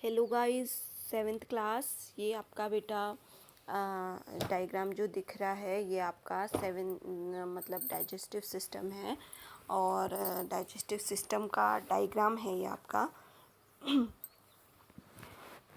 Hello guys, 7th class. ये आपका बेटा डायग्राम जो दिख रहा है ये आपका मतलब डाइजेस्टिव सिस्टम है और डाइजेस्टिव सिस्टम का डायग्राम है ये आपका।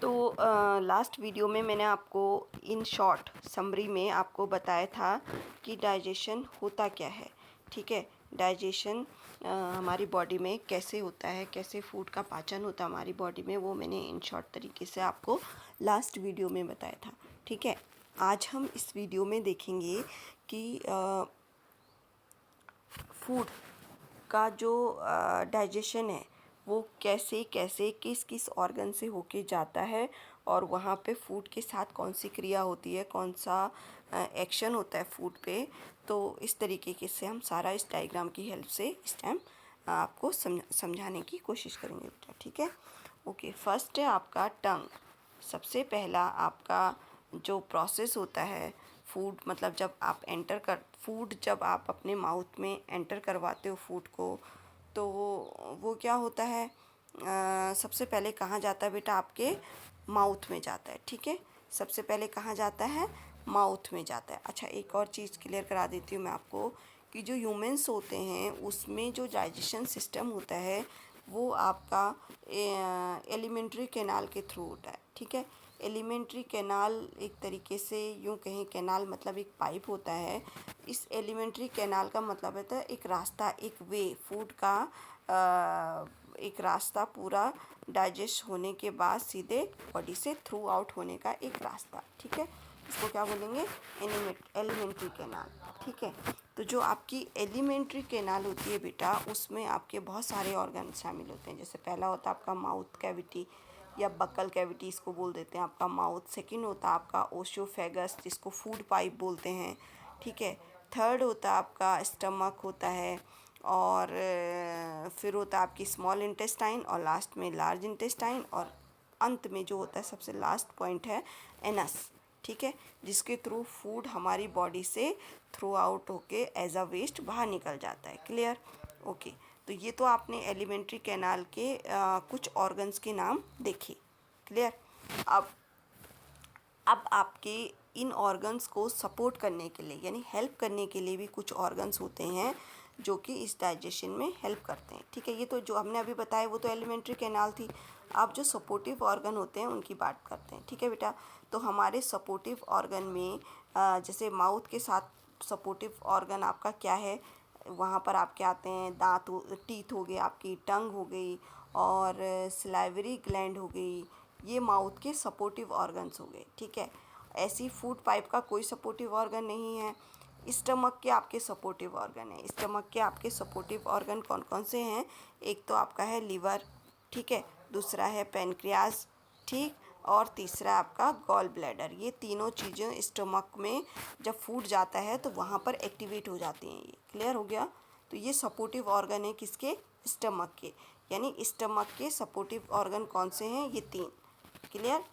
तो लास्ट वीडियो में मैंने आपको इन शॉर्ट समरी में आपको बताया था कि डाइजेशन होता क्या है। ठीक है, डाइजेशन हमारी बॉडी में कैसे होता है, कैसे फूड का पाचन होता है हमारी बॉडी में, वो मैंने इन शॉर्ट तरीके से आपको लास्ट वीडियो में बताया था। ठीक है, आज हम इस वीडियो में देखेंगे कि फूड का जो डाइजेशन है वो कैसे कैसे किस किस ऑर्गन से होके जाता है और वहाँ पे फूड के साथ कौन सी क्रिया होती है, कौन सा एक्शन होता है फूड पे। तो इस तरीके से हम सारा इस डायग्राम की हेल्प से इस टाइम आपको समझाने की कोशिश करेंगे बेटा। ठीक है, ओके। फर्स्ट है आपका टंग। सबसे पहला आपका जो प्रोसेस होता है फूड, मतलब जब आप अपने माउथ में एंटर करवाते हो फूड को, तो वो क्या होता है, सबसे पहले कहाँ जाता है बेटा, आपके माउथ में जाता है। ठीक है, सबसे पहले कहाँ जाता है, माउथ में जाता है। अच्छा, एक और चीज़ क्लियर करा देती हूँ मैं आपको कि जो ह्यूमंस होते हैं उसमें जो डाइजेशन सिस्टम होता है वो आपका एलिमेंट्री कैनाल के थ्रू होता है। ठीक है, एलिमेंट्री कैनाल एक तरीके से यूँ कहें, कैनाल मतलब एक पाइप होता है। इस एलिमेंट्री कैनाल का मतलब होता है एक रास्ता, एक वे, फूड का एक रास्ता, पूरा डाइजेस्ट होने के बाद सीधे बॉडी से थ्रू आउट होने का एक रास्ता। ठीक है, इसको क्या बोलेंगे, एलिमेंट्री कैनाल। ठीक है, तो जो आपकी एलिमेंट्री कैनाल होती है बेटा, उसमें आपके बहुत सारे ऑर्गन शामिल होते हैं। जैसे पहला होता है आपका माउथ कैविटी या बकल कैविटी, इसको बोल देते हैं आपका माउथ। सेकंड होता है आपका ओशियोफेगस, जिसको फूड पाइप बोलते हैं। ठीक है, थर्ड होता है आपका स्टमक होता है, और फिर होता है आपकी स्मॉल इंटेस्टाइन, और लास्ट में लार्ज इंटेस्टाइन, और अंत में जो होता है सबसे लास्ट पॉइंट है एनस। ठीक है, जिसके थ्रू फूड हमारी बॉडी से थ्रू आउट होके एज अ वेस्ट बाहर निकल जाता है। Clear, okay. तो ये तो आपने एलिमेंट्री कैनाल के कुछ ऑर्गन्स के नाम देखे। क्लियर, अब आपके इन ऑर्गन्स को सपोर्ट करने के लिए, यानी हेल्प करने के लिए भी कुछ ऑर्गन्स होते हैं जो कि इस डाइजेशन में हेल्प करते हैं। ठीक है, ये तो जो हमने अभी बताया वो तो एलिमेंट्री कैनाल थी। अब जो सपोर्टिव ऑर्गन होते हैं उनकी बात करते हैं। ठीक है बेटा, तो हमारे सपोर्टिव ऑर्गन में जैसे माउथ के साथ सपोर्टिव ऑर्गन आपका क्या है, वहाँ पर आपके आते हैं दांत, टीथ हो गए, आपकी टंग हो गई, और सलाइवरी ग्लैंड हो गई। ये माउथ के सपोर्टिव ऑर्गन्स हो गए। ठीक है, ऐसी फूड पाइप का कोई सपोर्टिव ऑर्गन नहीं है। स्टमक के आपके सपोर्टिव ऑर्गन है। स्टमक के आपके सपोर्टिव ऑर्गन कौन कौन से हैं, एक तो आपका है लीवर, ठीक है, दूसरा है पेनक्रियाज, ठीक, और तीसरा आपका गॉल ब्लैडर। ये तीनों चीज़ें स्टमक में जब फूड जाता है तो वहाँ पर एक्टिवेट हो जाती हैं। ये क्लियर हो गया। तो ये सपोर्टिव ऑर्गन है किसके, स्टमक के। यानी स्टमक के सपोर्टिव ऑर्गन कौन से हैं, ये तीन। क्लियर,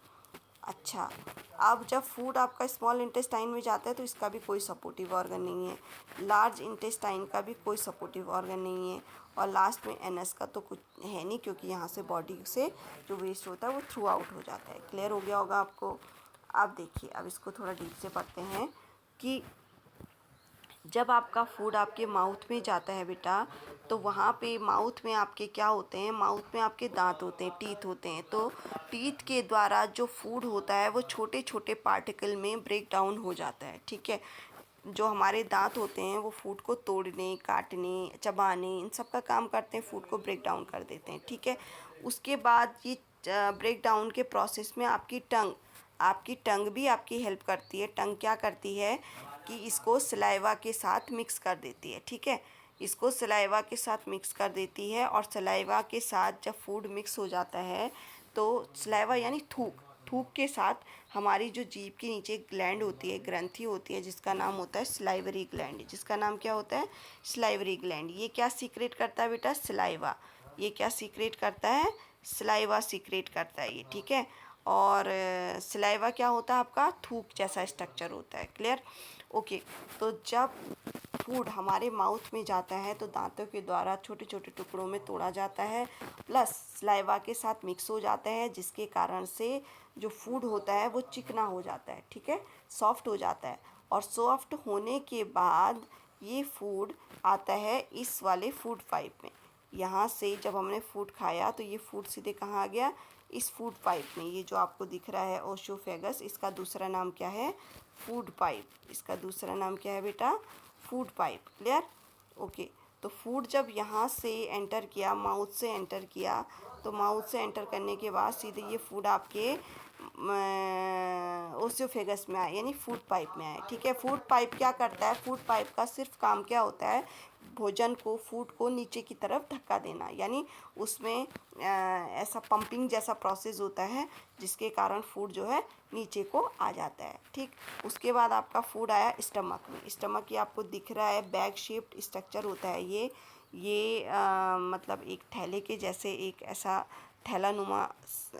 अच्छा। अब जब फूड आपका स्मॉल इंटेस्टाइन में जाता है तो इसका भी कोई सपोर्टिव ऑर्गन नहीं है। लार्ज इंटेस्टाइन का भी कोई सपोर्टिव ऑर्गन नहीं है, और लास्ट में एनएस का तो कुछ है नहीं, क्योंकि यहाँ से बॉडी से जो वेस्ट होता है वो थ्रू आउट हो जाता है। क्लियर हो गया होगा आपको। अब देखिए, अब इसको थोड़ा डीप से पढ़ते हैं कि जब आपका फूड आपके माउथ में जाता है बेटा, तो वहाँ पे माउथ में आपके क्या होते हैं, माउथ में आपके दांत होते हैं, टीथ होते हैं। तो टीथ के द्वारा जो फूड होता है वो छोटे छोटे पार्टिकल में ब्रेक डाउन हो जाता है। ठीक है, जो हमारे दांत होते हैं वो फूड को तोड़ने, काटने, चबाने, इन सब का काम करते हैं, फूड को ब्रेक डाउन कर देते हैं। ठीक है, उसके बाद ये ब्रेक डाउन के प्रोसेस में आपकी टंग भी आपकी हेल्प करती है। टंग क्या करती है कि इसको सलाइवा के साथ मिक्स कर देती है। ठीक है, इसको सलाइवा के साथ मिक्स कर देती है, और सलाइवा के साथ जब फूड मिक्स हो जाता है तो सलाइवा यानी थूक, थूक के साथ हमारी जो जीभ के नीचे ग्लैंड होती है, ग्रंथि होती है, जिसका नाम होता है सलाइवरी ग्लैंड। जिसका नाम क्या होता है, सलाइवरी ग्लैंड। ये क्या सीक्रेट करता है बेटा, सलाइवा। ये क्या सीक्रेट करता है, सलाइवा सीक्रेट करता है ये। ठीक है, और सलाइवा क्या होता है आपका, थूक जैसा स्ट्रक्चर होता है। Clear, okay. तो जब फूड हमारे माउथ में जाता है तो दांतों के द्वारा छोटे छोटे टुकड़ों में तोड़ा जाता है, प्लस सलाइवा के साथ मिक्स हो जाता है, जिसके कारण से जो फूड होता है वो चिकना हो जाता है, ठीक है, सॉफ्ट हो जाता है। और सॉफ्ट होने के बाद ये फूड आता है इस वाले फूड पाइप में। यहाँ से जब हमने फूड खाया तो ये फूड सीधे कहाँ आ गया, इस फूड पाइप में। ये जो आपको दिख रहा है ओसोफेगस, इसका दूसरा नाम क्या है, फूड पाइप। इसका दूसरा नाम क्या है बेटा, फूड पाइप। Clear, okay. तो फूड जब यहाँ से एंटर किया, माउथ से एंटर किया, तो माउथ से एंटर करने के बाद सीधे ये फूड आपके ओसोफेगस में आए, यानी फूड पाइप में आए, ठीक है। फूड पाइप क्या करता है, फूड पाइप का सिर्फ काम क्या होता है, भोजन को, फूड को नीचे की तरफ धक्का देना, यानी उसमें ऐसा पंपिंग जैसा प्रोसेस होता है जिसके कारण फूड जो है नीचे को आ जाता है, ठीक। उसके बाद आपका फूड आया स्टमक में। स्टमक ये आपको दिख रहा है, बैग शेप्ड स्ट्रक्चर होता है ये मतलब एक थैले के जैसे एक ऐसा थैलानुमा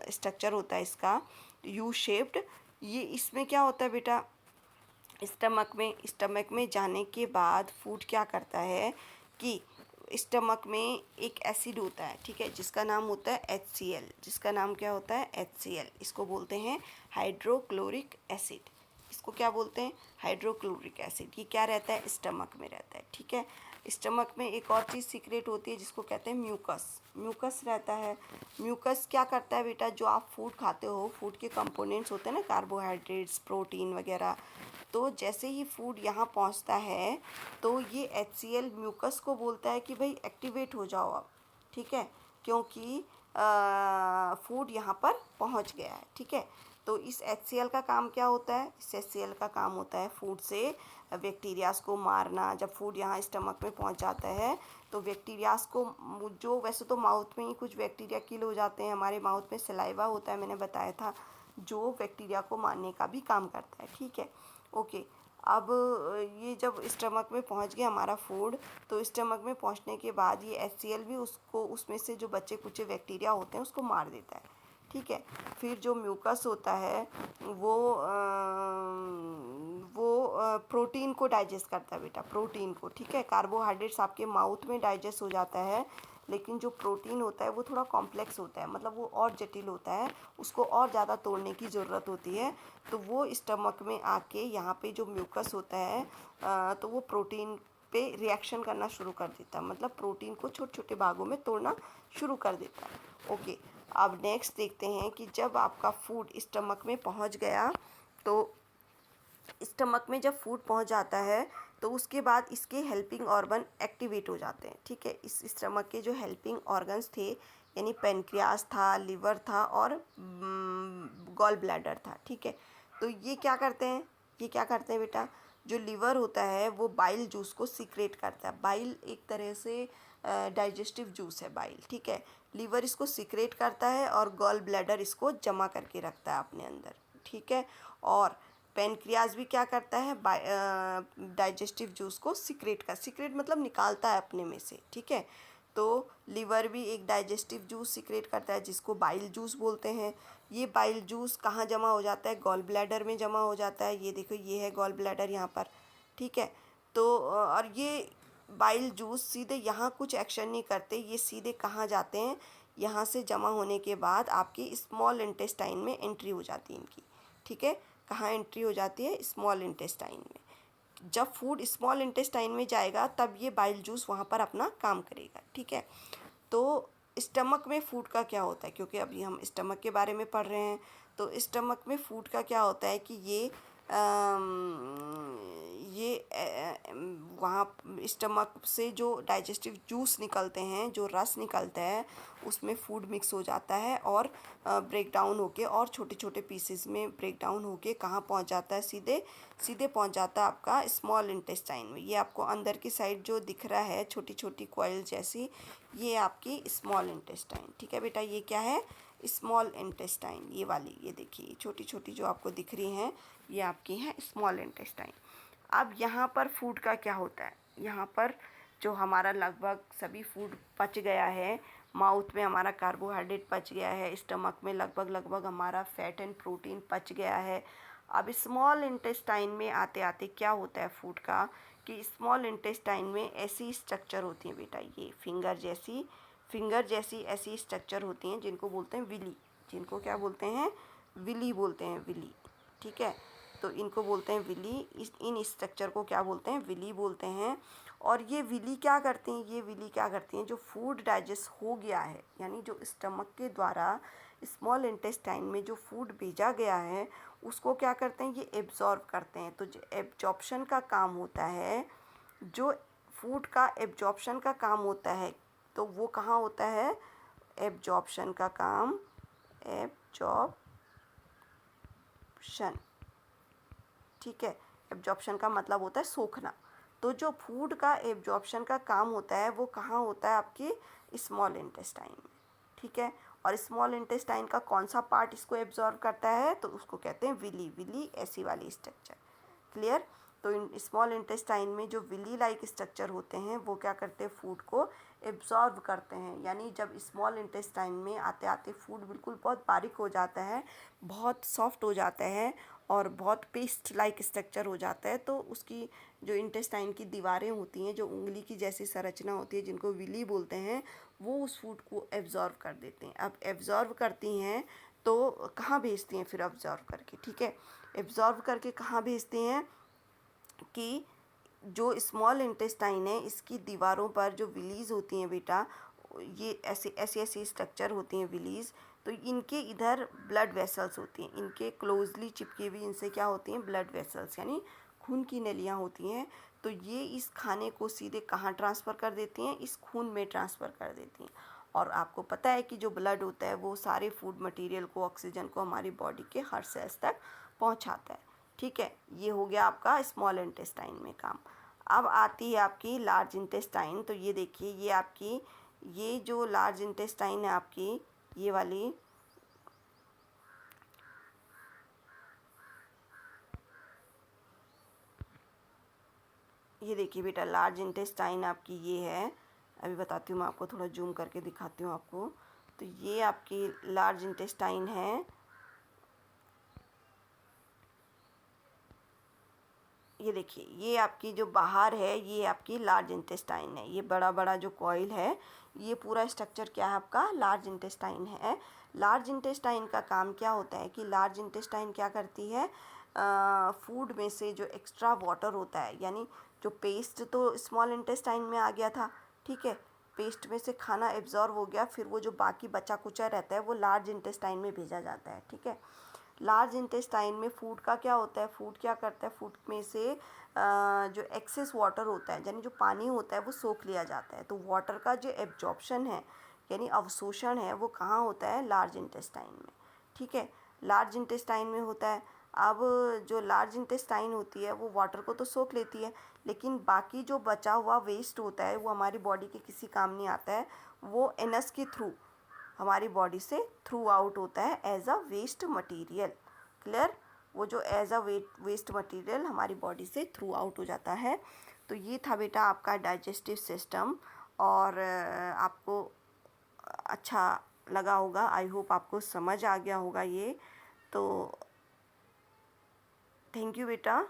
स्ट्रक्चर होता है इसका, यू शेप्ड। ये इसमें क्या होता है बेटा, स्टमक में जाने के बाद फूड क्या करता है कि स्टमक में एक एसिड होता है, ठीक है, जिसका नाम होता है HCl। जिसका नाम क्या होता है, HCl। इसको बोलते हैं हाइड्रोक्लोरिक एसिड। इसको क्या बोलते हैं, हाइड्रोक्लोरिक एसिड। ये क्या रहता है, स्टमक में रहता है, ठीक है। स्टमक में एक और चीज़ सीक्रेट होती है जिसको कहते हैं म्यूकस। म्यूकस रहता है। म्यूकस क्या करता है बेटा, जो आप फूड खाते हो, फूड के कंपोनेंट्स होते हैं ना, कार्बोहाइड्रेट्स, प्रोटीन वगैरह, तो जैसे ही फूड यहाँ पहुँचता है तो ये HCl म्यूकस को बोलता है कि भाई एक्टिवेट हो जाओ अब, ठीक है, क्योंकि फूड यहाँ पर पहुँच गया है, ठीक है। तो इस HCl का काम क्या होता है, इस HCl का काम होता है फूड से बैक्टीरियाज को मारना। जब फूड यहाँ स्टमक में पहुँच जाता है तो बैक्टीरियाज को, जो वैसे तो माउथ में ही कुछ बैक्टीरिया किल हो जाते हैं, हमारे माउथ में सलाइवा होता है, मैंने बताया था, जो बैक्टीरिया को मारने का भी काम करता है, ठीक है, ओके। अब ये जब स्टमक में पहुंच गया हमारा फूड, तो स्टमक में पहुंचने के बाद ये HCl भी उसको, उसमें से जो बचे कुचे बैक्टीरिया होते हैं उसको मार देता है, ठीक है। फिर जो म्यूकस होता है वो प्रोटीन को डाइजेस्ट करता है बेटा, प्रोटीन को, ठीक है। कार्बोहाइड्रेट्स आपके माउथ में डाइजेस्ट हो जाता है, लेकिन जो प्रोटीन होता है वो थोड़ा कॉम्प्लेक्स होता है, मतलब वो और जटिल होता है, उसको और ज़्यादा तोड़ने की ज़रूरत होती है। तो वो स्टमक में आके यहाँ पे जो म्यूकस होता है तो वो प्रोटीन पे रिएक्शन करना शुरू कर देता है, मतलब प्रोटीन को छोटे छोटे भागों में तोड़ना शुरू कर देता है, ओके। अब नेक्स्ट देखते हैं कि जब आपका फूड स्टमक में पहुँच गया, तो स्टमक में जब फूड पहुंच जाता है तो उसके बाद इसके हेल्पिंग ऑर्गन एक्टिवेट हो जाते हैं, ठीक है। इस स्टमक के जो हेल्पिंग ऑर्गन्स थे, यानी पेनक्रियास था, लिवर था और गॉल ब्लैडर था, ठीक है। तो ये क्या करते हैं, ये क्या करते हैं बेटा, जो लिवर होता है वो बाइल जूस को सीक्रेट करता है। बाइल एक तरह से डाइजेस्टिव जूस है बाइल, ठीक है। लिवर इसको सीक्रेट करता है और गॉल ब्लैडर इसको जमा करके रखता है अपने अंदर, ठीक है। और पेनक्रियाज भी क्या करता है, डाइजेस्टिव जूस को सीक्रेट मतलब निकालता है अपने में से, ठीक है। तो लिवर भी एक डाइजेस्टिव जूस सीक्रेट करता है जिसको बाइल जूस बोलते हैं। ये बाइल जूस कहाँ जमा हो जाता है, गॉल ब्लैडर में जमा हो जाता है। ये देखो, ये है गॉल ब्लैडर यहाँ पर, ठीक है। तो और ये बाइल जूस सीधे यहाँ कुछ एक्शन नहीं करते, ये सीधे कहाँ जाते हैं, यहाँ से जमा होने के बाद आपकी स्मॉल इंटेस्टाइन में एंट्री हो जाती है इनकी, ठीक है। कहाँ एंट्री हो जाती है, स्मॉल इंटेस्टाइन में। जब फूड स्मॉल इंटेस्टाइन में जाएगा तब ये बाइल जूस वहाँ पर अपना काम करेगा, ठीक है। तो स्टमक में फूड का क्या होता है, क्योंकि अभी हम स्टमक के बारे में पढ़ रहे हैं, तो स्टमक में फूड का क्या होता है कि ये वहाँ स्टमक से जो डाइजेस्टिव जूस निकलते हैं, जो रस निकलता है, उसमें फूड मिक्स हो जाता है और ब्रेक डाउन होके और छोटे छोटे पीसेस में ब्रेक डाउन होके कहाँ पहुँच जाता है, सीधे पहुँच जाता है आपका स्मॉल इंटेस्टाइन में। ये आपको अंदर की साइड जो दिख रहा है छोटी छोटी कॉइल जैसी, ये आपकी स्मॉल इंटेस्टाइन, ठीक है बेटा। ये क्या है, स्मॉल इंटेस्टाइन, ये वाली, ये देखिए छोटी छोटी जो आपको दिख रही हैं ये आपकी हैं स्मॉल इंटेस्टाइन। अब यहाँ पर फूड का क्या होता है, यहाँ पर जो हमारा लगभग सभी फूड पच गया है, माउथ में हमारा कार्बोहाइड्रेट पच गया है, स्टमक में लगभग हमारा फैट एंड प्रोटीन पच गया है। अब स्मॉल इंटेस्टाइन में आते आते क्या होता है फूड का कि स्मॉल इंटेस्टाइन में ऐसी स्ट्रक्चर होती हैं बेटा, ये फिंगर जैसी ऐसी स्ट्रक्चर होती हैं जिनको बोलते हैं विली, जिनको क्या बोलते हैं, विली बोलते हैं, विली। ठीक है, तो इनको बोलते हैं विली, इन स्ट्रक्चर को क्या बोलते हैं, विली बोलते हैं। और ये विली क्या करती हैं, ये विली क्या करती हैं, जो फूड डाइजेस्ट हो गया है, यानी जो स्टमक के द्वारा स्मॉल इंटेस्टाइन में जो फूड भेजा गया है उसको क्या करते हैं, ये एब्जॉर्ब करते हैं। तो जो एब्जॉर्प्शन का काम होता है, जो फूड का एब्जॉर्प्शन का काम होता है, तो वो कहाँ होता है, एब्जॉर्प्शन का काम, एब्जॉर्प्शन, ठीक है। एब्जॉर्प्शन का मतलब होता है सोखना। तो जो फूड का एब्जॉर्प्शन का काम होता है वो कहाँ होता है, आपके स्मॉल इंटेस्टाइन में, ठीक है। और स्मॉल इंटेस्टाइन का कौन सा पार्ट इसको एब्जॉर्ब करता है, तो उसको कहते हैं विली, विली ऐसी वाली स्ट्रक्चर। क्लियर। तो इन स्मॉल इंटेस्टाइन में जो विली लाइक स्ट्रक्चर होते हैं वो क्या करते हैं, फूड को एब्जॉर्ब करते हैं। यानी जब स्मॉल इंटेस्टाइन में आते आते फूड बिल्कुल बहुत बारीक हो जाता है, बहुत सॉफ्ट हो जाता है और बहुत पेस्ट लाइक स्ट्रक्चर हो जाता है, तो उसकी जो इंटेस्टाइन की दीवारें होती हैं, जो उंगली की जैसी संरचना होती है जिनको विली बोलते हैं, वो उस फूड को एब्जॉर्ब कर देते हैं। अब एब्जॉर्ब करती हैं तो कहाँ भेजती हैं फिर एब्जॉर्ब करके, ठीक है। एब्जॉर्ब करके कहाँ भेजती हैं कि जो स्मॉल इंटेस्टाइन है इसकी दीवारों पर जो विलीज होती हैं बेटा, ये ऐसी ऐसी ऐसी स्ट्रक्चर होती हैं विलीज, तो इनके इधर ब्लड वेसल्स होती हैं, इनके क्लोजली चिपकी हुई इनसे क्या होती हैं, ब्लड वेसल्स, यानी खून की नलियाँ होती हैं। तो ये इस खाने को सीधे कहाँ ट्रांसफ़र कर देती हैं, इस खून में ट्रांसफ़र कर देती हैं। और आपको पता है कि जो ब्लड होता है वो सारे फूड मटेरियल को, ऑक्सीजन को हमारी बॉडी के हर सेल्स तक पहुंचाता है, ठीक है। ये हो गया आपका स्मॉल इंटेस्टाइन में काम। अब आती है आपकी लार्ज इंटेस्टाइन। तो ये देखिए, ये आपकी, ये जो लार्ज इंटेस्टाइन है आपकी, ये वाली, ये देखिए बेटा, लार्ज इंटेस्टाइन आपकी ये है। अभी बताती हूँ मैं आपको, थोड़ा जूम करके दिखाती हूँ आपको। तो ये आपकी लार्ज इंटेस्टाइन है, ये देखिए, ये आपकी जो बाहर है ये आपकी लार्ज इंटेस्टाइन है। ये बड़ा बड़ा जो कॉइल है, ये पूरा स्ट्रक्चर क्या है आपका, लार्ज इंटेस्टाइन है। लार्ज इंटेस्टाइन का काम क्या होता है कि लार्ज इंटेस्टाइन क्या करती है, फूड में से जो एक्स्ट्रा वाटर होता है, यानी जो पेस्ट तो स्मॉल इंटेस्टाइन में आ गया था, ठीक है, पेस्ट में से खाना एब्जॉर्ब हो गया, फिर वो जो बाकी बचा कुचा रहता है वो लार्ज इंटेस्टाइन में भेजा जाता है, ठीक है। लार्ज इंटेस्टाइन में फूड का क्या होता है, फूड क्या करता है, फूड में से जो एक्सेस वाटर होता है, यानी जो पानी होता है वो सोख लिया जाता है। तो वाटर का जो एब्जॉर्प्शन है, यानी अवशोषण है, वो कहाँ होता है, लार्ज इंटेस्टाइन में, ठीक है, लार्ज इंटेस्टाइन में होता है। अब जो लार्ज इंटेस्टाइन होती है वो वाटर को तो सोख लेती है, लेकिन बाकी जो बचा हुआ वेस्ट होता है वो हमारी बॉडी के किसी काम नहीं आता है, वो एनस के थ्रू हमारी बॉडी से थ्रू आउट होता है as a waste material. Clear. वो जो एज अ वेस्ट मटेरियल हमारी बॉडी से थ्रू आउट हो जाता है। तो ये था बेटा आपका डाइजेस्टिव सिस्टम, और आपको अच्छा लगा होगा, आई होप आपको समझ आ गया होगा ये। तो थैंक यू बेटा।